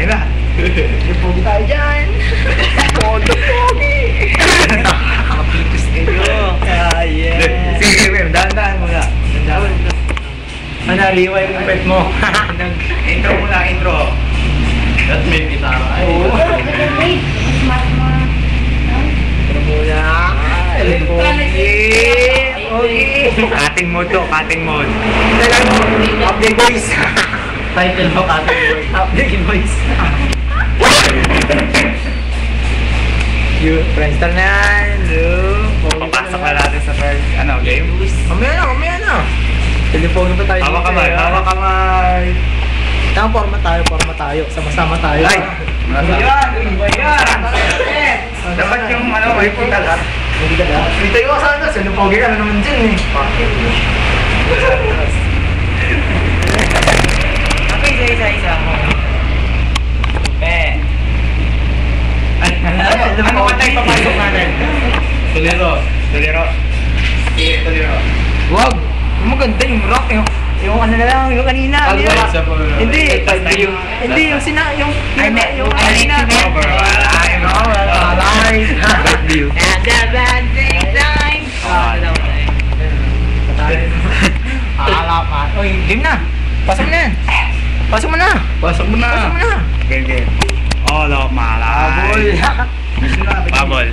tayo na. Pogi tayo dyan. Pogi. Nakapitis kayo. Yeah. Sige, Mem, dahan-dahan muna. Manaliwa yung pet mo. Intro muna, intro. That may gitara. Ay, Smart mo. Ano muna? Cutting mode to, cutting mode. Update voice. Title mo, cutting mode. Update voice. Friendster na yan. Papasok na natin sa first, game. Mamaya na. Telepono pa tayo. Hawak kamay. Tama, forma tayo. Sama-sama tayo. Ay! Yan! Dapat yung may punta lahat. Hindi ka lahat. Dito yung sana, sinupogi ka na naman dyan eh. Okay, isa-isa ako. Ano ba tayo papasok natin? Tuliro. Sige, tuliro. Wag! Maganda yung rock. Yung ano na lang, yung kanina. Hindi yung kanina. And the bonding time. Uy, game na. Pasok mo na. Game. All of my life. Abol. Bubble.